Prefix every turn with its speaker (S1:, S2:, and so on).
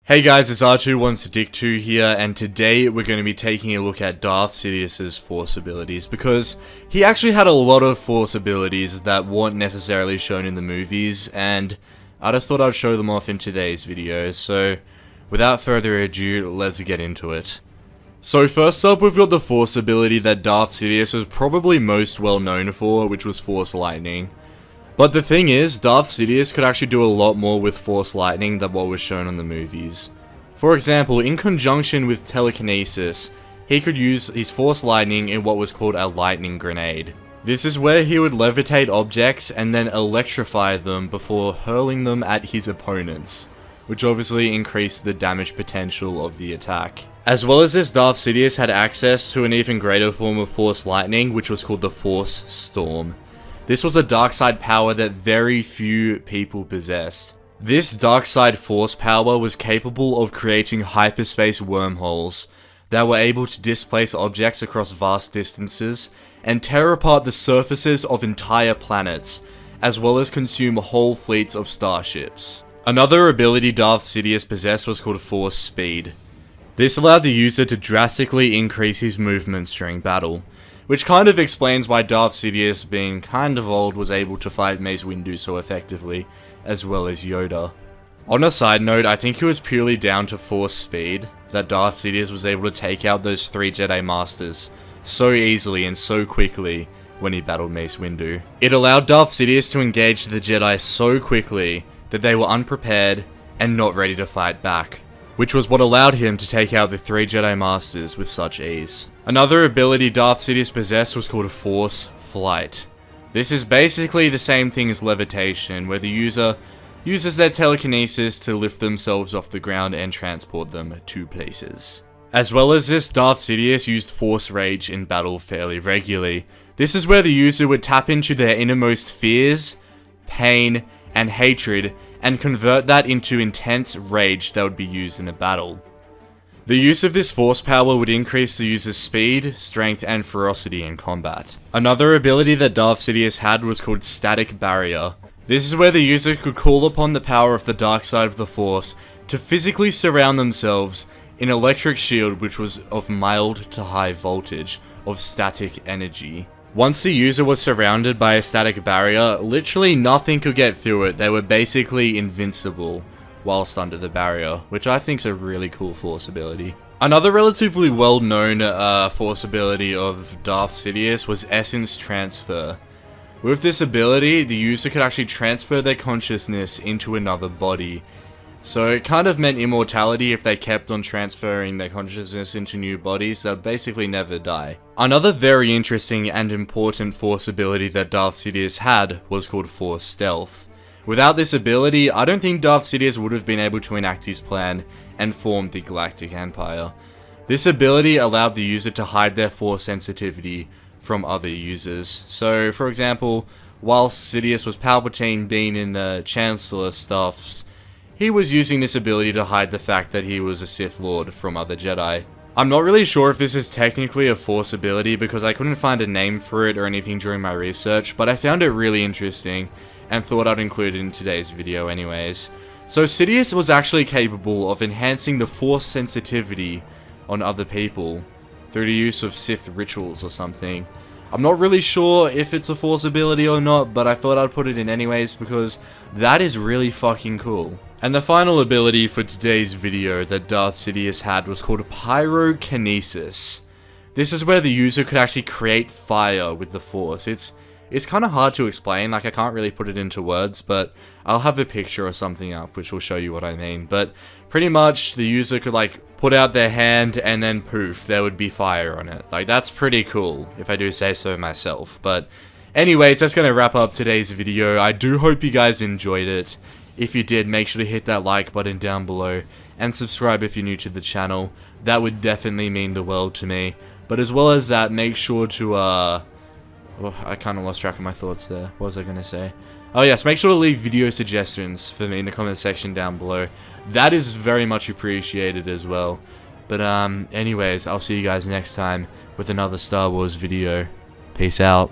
S1: Hey guys, it's R212 here, and today we're going to be taking a look at Darth Sidious's Force abilities, because he actually had a lot of Force abilities that weren't necessarily shown in the movies, and I just thought I'd show them off in today's video. So without further ado, let's get into it. So first up, we've got the Force ability that Darth Sidious was probably most well known for, which was Force Lightning. But the thing is, Darth Sidious could actually do a lot more with Force Lightning than what was shown on the movies. For example, in conjunction with Telekinesis, he could use his Force Lightning in what was called a Lightning Grenade. This is where he would levitate objects and then electrify them before hurling them at his opponents, which obviously increased the damage potential of the attack. As well as this, Darth Sidious had access to an even greater form of Force Lightning, which was called the Force Storm. This was a dark side power that very few people possessed. This dark side force power was capable of creating hyperspace wormholes that were able to displace objects across vast distances and tear apart the surfaces of entire planets, as well as consume whole fleets of starships. Another ability Darth Sidious possessed was called Force Speed. This allowed the user to drastically increase his movements during battle, which kind of explains why Darth Sidious, being kind of old, was able to fight Mace Windu so effectively, as well as Yoda. On a side note, I think it was purely down to Force Speed that Darth Sidious was able to take out those 3 Jedi Masters so easily and so quickly when he battled Mace Windu. It allowed Darth Sidious to engage the Jedi so quickly that they were unprepared and not ready to fight back, which was what allowed him to take out the 3 Jedi Masters with such ease. Another ability Darth Sidious possessed was called Force Flight. This is basically the same thing as levitation, where the user uses their telekinesis to lift themselves off the ground and transport them to places. As well as this, Darth Sidious used Force Rage in battle fairly regularly. This is where the user would tap into their innermost fears, pain, and hatred, and convert that into intense rage that would be used in a battle. The use of this force power would increase the user's speed, strength, and ferocity in combat. Another ability that Darth Sidious had was called Static Barrier. This is where the user could call upon the power of the dark side of the Force to physically surround themselves in an electric shield which was of mild to high voltage of static energy. Once the user was surrounded by a static barrier, literally nothing could get through it. They were basically invincible whilst under the barrier, which I think is a really cool force ability. Another relatively well-known force ability of Darth Sidious was Essence Transfer. With this ability, the user could actually transfer their consciousness into another body. So it kind of meant immortality if they kept on transferring their consciousness into new bodies that would basically never die. Another very interesting and important force ability that Darth Sidious had was called Force Stealth. Without this ability, I don't think Darth Sidious would have been able to enact his plan and form the Galactic Empire. This ability allowed the user to hide their force sensitivity from other users. So, for example, whilst Sidious was Palpatine being in the Chancellor stuffs, he was using this ability to hide the fact that he was a Sith Lord from other Jedi. I'm not really sure if this is technically a force ability because I couldn't find a name for it or anything during my research, but I found it really interesting and thought I'd include it in today's video anyways. So Sidious was actually capable of enhancing the force sensitivity on other people through the use of Sith rituals or something. I'm not really sure if it's a force ability or not, but I thought I'd put it in anyways because that is really fucking cool. And the final ability for today's video that Darth Sidious had was called Pyrokinesis. This is where the user could actually create fire with the force. It's kind of hard to explain, like I can't really put it into words, but I'll have a picture or something up which will show you what I mean. But pretty much the user could like put out their hand and then poof, there would be fire on it. Like that's pretty cool, if I do say so myself. But anyways, that's going to wrap up today's video. I do hope you guys enjoyed it. If you did, make sure to hit that like button down below and subscribe if you're new to the channel. That would definitely mean the world to me. But as well as that, make sure to oh, I kind of lost track of my thoughts there. What was I going to say? Oh yes, make sure to leave video suggestions for me in the comment section down below. That is very much appreciated as well. But anyways, I'll see you guys next time with another Star Wars video. Peace out.